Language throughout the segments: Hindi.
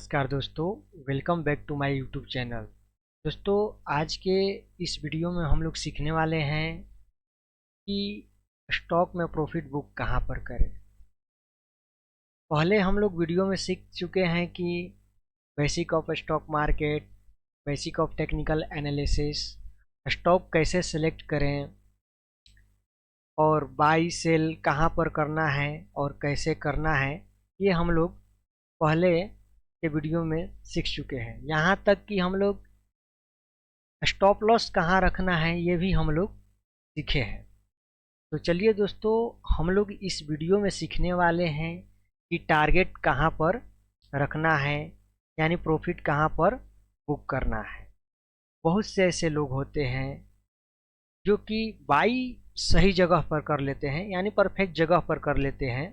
नमस्कार दोस्तों, welcome back to my YouTube channel. दोस्तों, आज के इस वीडियो में हम लोग सीखने वाले हैं कि स्टॉक में प्रॉफिट बुक कहां पर करें। पहले हम लोग वीडियो में सीख चुके हैं कि basic of stock market, basic of technical analysis, stock कैसे सेलेक्ट करें और बाई सेल कहां पर करना है और कैसे करना है, ये हम लोग पहले के वीडियो में सीख चुके हैं। यहाँ तक कि हम लोग स्टॉप लॉस कहाँ रखना है ये भी हम लोग सीखे हैं। तो चलिए दोस्तों, हम लोग इस वीडियो में सीखने वाले हैं कि टारगेट कहाँ पर रखना है, यानी प्रॉफिट कहाँ पर बुक करना है। बहुत से ऐसे लोग होते हैं जो कि बाई सही जगह पर कर लेते हैं, यानी परफेक्ट जगह पर कर लेते हैं,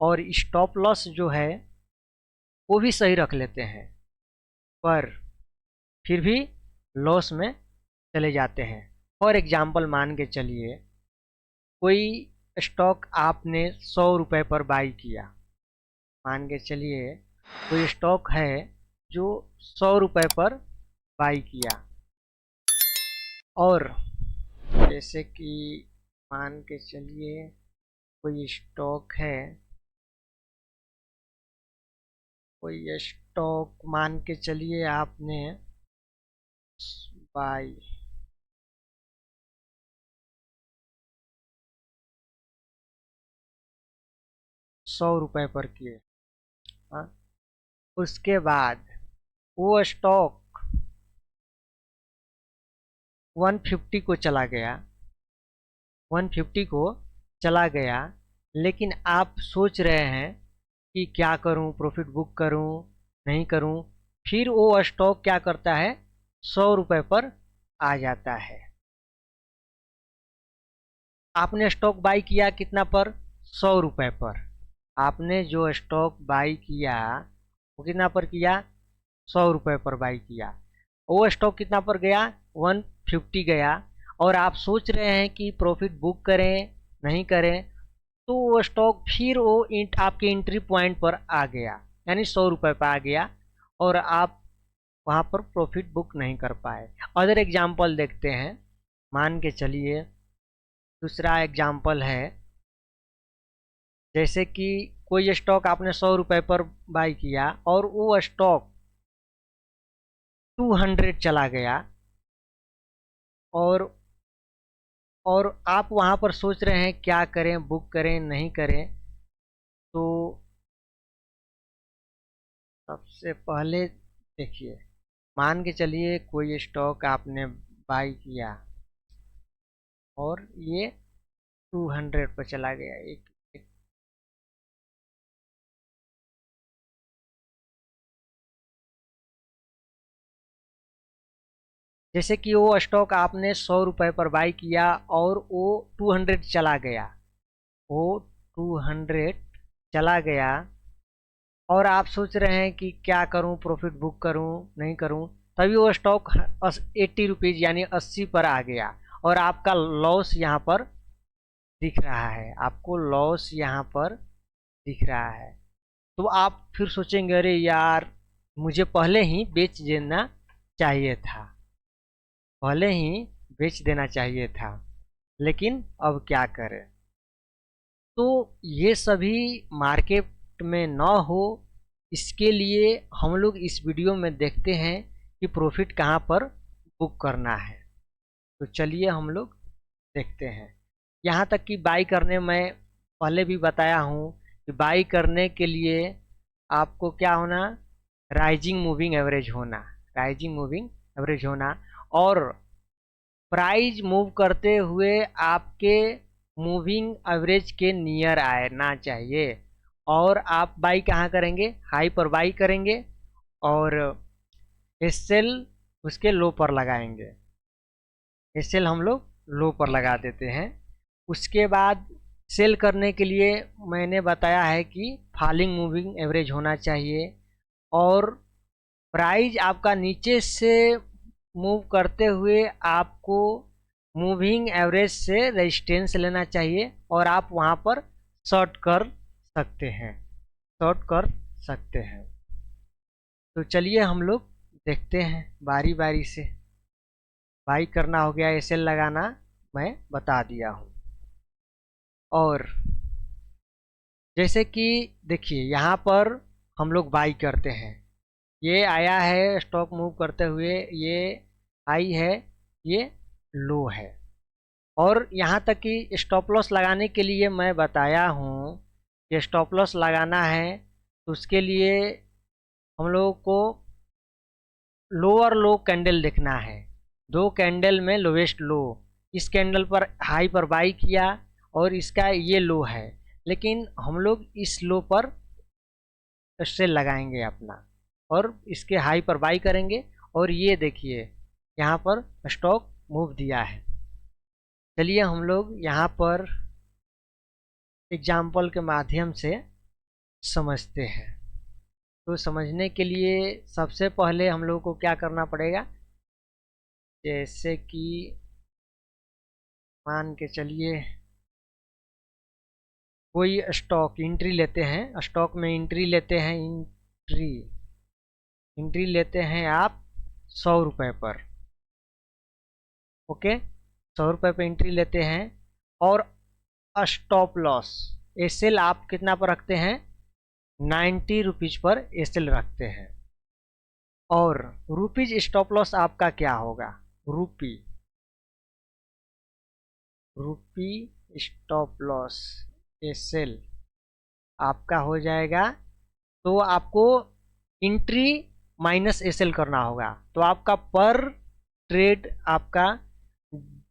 और स्टॉप लॉस जो है वो भी सही रख लेते हैं, पर फिर भी लॉस में चले जाते हैं। फॉर एग्जाम्पल मान के चलिए, कोई स्टॉक आपने 100 रुपये पर बाई किया। मान के चलिए कोई स्टॉक है जो 100 रुपये पर बाई किया, और जैसे कि मान के चलिए कोई स्टॉक है, कोई स्टॉक मान के चलिए आपने बाई 100 रुपये पर किए। हाँ, उसके बाद वो स्टॉक 150 को चला गया, 150 को चला गया, लेकिन आप सोच रहे हैं कि क्या करूं, प्रॉफिट बुक करूं नहीं करूं। फिर वो स्टॉक क्या करता है, 100 रुपये पर आ जाता है। आपने स्टॉक बाई किया कितना पर, 100 रुपये पर। आपने जो स्टॉक बाई किया वो कितना पर किया, 100 रुपये पर बाई किया। वो स्टॉक कितना पर गया, 150 गया, और आप सोच रहे हैं कि प्रॉफिट बुक करें नहीं करें। तो वो स्टॉक फिर वो आपके एंट्री पॉइंट पर आ गया, यानी 100 रुपये पर आ गया, और आप वहाँ पर प्रॉफिट बुक नहीं कर पाए। अदर एग्जाम्पल देखते हैं। मान के चलिए दूसरा एग्जाम्पल है, जैसे कि कोई स्टॉक आपने 100 रुपये पर बाई किया और वो स्टॉक 200 चला गया, और आप वहाँ पर सोच रहे हैं क्या करें, बुक करें नहीं करें। तो सबसे पहले देखिए, मान के चलिए कोई स्टॉक आपने बाई किया और ये 200 पर चला गया। एक जैसे कि वो स्टॉक आपने 100 रुपये पर बाई किया और वो 200 चला गया, वो 200 चला गया, और आप सोच रहे हैं कि क्या करूं, प्रॉफिट बुक करूं नहीं करूं। तभी वो स्टॉक 80 रुपीज़ यानी 80 पर आ गया, और आपका लॉस यहाँ पर दिख रहा है, आपको लॉस यहाँ पर दिख रहा है। तो आप फिर सोचेंगे, अरे यार मुझे पहले ही बेच देना चाहिए था, पहले ही बेच देना चाहिए था, लेकिन अब क्या करें। तो ये सभी मार्केट में ना हो, इसके लिए हम लोग इस वीडियो में देखते हैं कि प्रॉफिट कहाँ पर बुक करना है। तो चलिए हम लोग देखते हैं। यहाँ तक कि बाई करने में पहले भी बताया हूँ कि बाई करने के लिए आपको क्या होना, राइजिंग मूविंग एवरेज होना, राइजिंग मूविंग एवरेज होना, और प्राइस मूव करते हुए आपके मूविंग एवरेज के नियर आना चाहिए। और आप बाई कहाँ करेंगे, हाई पर बाई करेंगे, और एसएल उसके लो पर लगाएंगे। एसएल हम लोग लो पर लगा देते हैं। उसके बाद सेल करने के लिए मैंने बताया है कि फॉलिंग मूविंग एवरेज होना चाहिए, और प्राइस आपका नीचे से मूव करते हुए आपको मूविंग एवरेज से रेजिस्टेंस लेना चाहिए, और आप वहाँ पर शॉर्ट कर सकते हैं, शॉर्ट कर सकते हैं। तो चलिए हम लोग देखते हैं बारी बारी से। बाई करना हो गया, एसएल लगाना मैं बता दिया हूँ। और जैसे कि देखिए यहाँ पर हम लोग बाई करते हैं, ये आया है स्टॉक मूव करते हुए, ये हाई है, ये लो है। और यहाँ तक कि स्टॉप लॉस लगाने के लिए मैं बताया हूँ कि स्टॉप लॉस लगाना है तो उसके लिए हम लोगों को लोअर लो कैंडल देखना है। 2 कैंडल में लोवेस्ट लो, इस कैंडल पर हाई पर बाई किया और इसका ये लो है, लेकिन हम लोग इस लो पर सेल लगाएंगे अपना और इसके हाई पर बाई करेंगे। और ये देखिए यहाँ पर स्टॉक मूव दिया है। चलिए हम लोग यहाँ पर एग्जाम्पल के माध्यम से समझते हैं। तो समझने के लिए सबसे पहले हम लोग को क्या करना पड़ेगा, जैसे कि मान के चलिए कोई स्टॉक एंट्री लेते हैं, स्टॉक में एंट्री लेते हैं, एंट्री लेते हैं आप 100 रुपये पर। ओके, 100 रुपये पर एंट्री लेते हैं और स्टॉप लॉस एसएल आप कितना पर रखते हैं, 90 रुपीज पर एसएल रखते हैं। और रुपीज स्टॉप लॉस आपका क्या होगा, रुपी स्टॉप लॉस एसएल आपका हो जाएगा। तो आपको एंट्री माइनस एसएल करना होगा, तो आपका पर ट्रेड आपका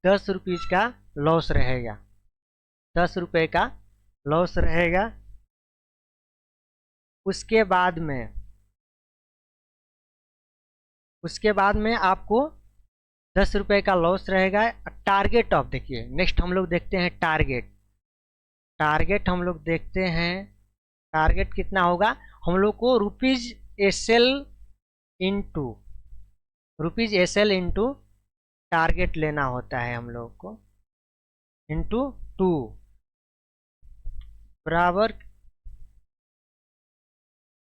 10 रुपीज का लॉस रहेगा, 10 रुपये का लॉस रहेगा। उसके बाद में आपको 10 रुपये का लॉस रहेगा। टारगेट ऑफ देखिए, नेक्स्ट हम लोग देखते हैं टारगेट हम लोग देखते हैं। टारगेट कितना होगा, हम लोग को रुपीज एसएल इंटू टारगेट लेना होता है हम लोग को, इंटू 2 बराबर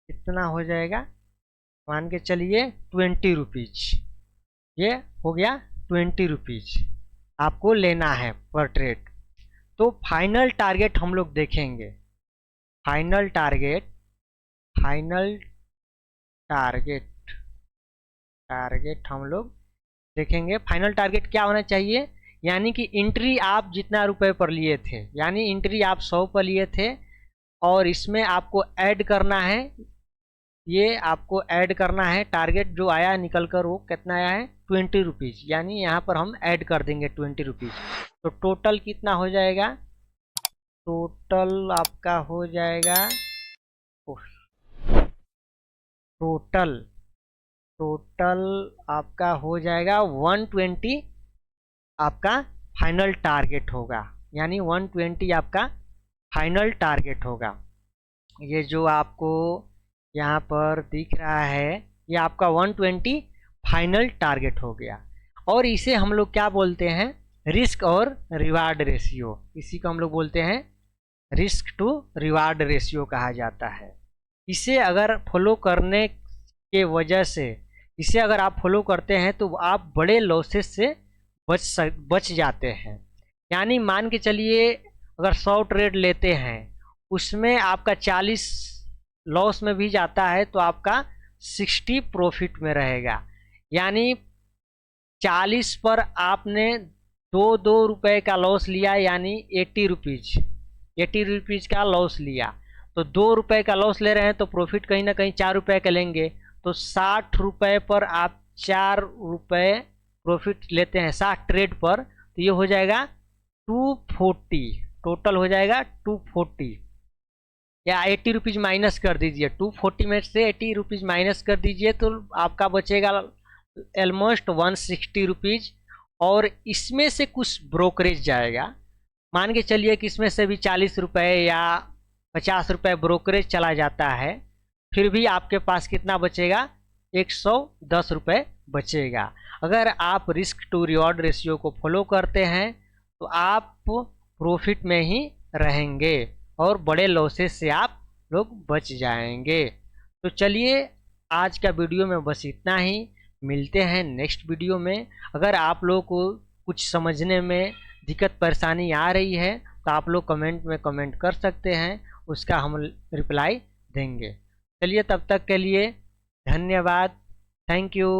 कितना हो जाएगा, मान के चलिए 20 रुपीज। ये हो गया 20 रुपीज आपको लेना है पर ट्रेड। तो फाइनल टारगेट हम लोग देखेंगे, फाइनल टारगेट हम लोग देखेंगे। फाइनल टारगेट क्या होना चाहिए, यानी कि एंट्री आप जितना रुपए पर लिए थे, यानी एंट्री आप 100 पर लिए थे और इसमें आपको ऐड करना है, ये आपको ऐड करना है। टारगेट जो आया निकल कर वो कितना आया है, 20 रुपीज, यानी यहाँ पर हम ऐड कर देंगे 20 रुपीज। तो टोटल कितना हो जाएगा, टोटल आपका हो जाएगा, टोटल आपका हो जाएगा 120 आपका फाइनल टारगेट होगा, यानी 120 आपका फाइनल टारगेट होगा। ये जो आपको यहाँ पर दिख रहा है ये आपका 120 फाइनल टारगेट हो गया। और इसे हम लोग क्या बोलते हैं, रिस्क और रिवार्ड रेशियो, इसी को हम लोग बोलते हैं रिस्क टू रिवार्ड रेशियो कहा जाता है। इसे अगर फॉलो करने के वजह से, इसे अगर आप फॉलो करते हैं तो आप बड़े लॉसेस से बच जाते हैं। यानी मान के चलिए अगर 100 ट्रेड लेते हैं उसमें आपका 40 लॉस में भी जाता है तो आपका 60 प्रॉफिट में रहेगा। यानी 40 पर आपने 2 रुपए का लॉस लिया, यानी 80 रुपीज का लॉस लिया। तो 2 रुपए का लॉस ले रहे हैं तो प्रॉफिट कहीं ना कहीं 4 रुपए का लेंगे, तो 60 रुपए पर आप 4 रुपए प्रॉफिट लेते हैं 60 ट्रेड पर, तो ये हो जाएगा 240, टोटल हो जाएगा 240, या 80 रुपीज माइनस कर दीजिए, 240 में से 80 रुपीज माइनस कर दीजिए तो आपका बचेगा ऑलमोस्ट 160 रुपीज। और इसमें से कुछ ब्रोकरेज जाएगा, मान के चलिए कि इसमें से भी 40 रुपए या 50 रुपए ब्रोकरेज चला जाता है, फिर भी आपके पास कितना बचेगा, 110 रुपए बचेगा। अगर आप रिस्क टू रिवॉर्ड रेशियो को फॉलो करते हैं तो आप प्रॉफिट में ही रहेंगे और बड़े लॉसेस से आप लोग बच जाएंगे। तो चलिए आज का वीडियो में बस इतना ही। मिलते हैं नेक्स्ट वीडियो में। अगर आप लोगों को कुछ समझने में दिक्कत परेशानी आ रही है तो आप लोग कमेंट में कमेंट कर सकते हैं, उसका हम रिप्लाई देंगे। चलिए तब तक के लिए धन्यवाद। Thank you.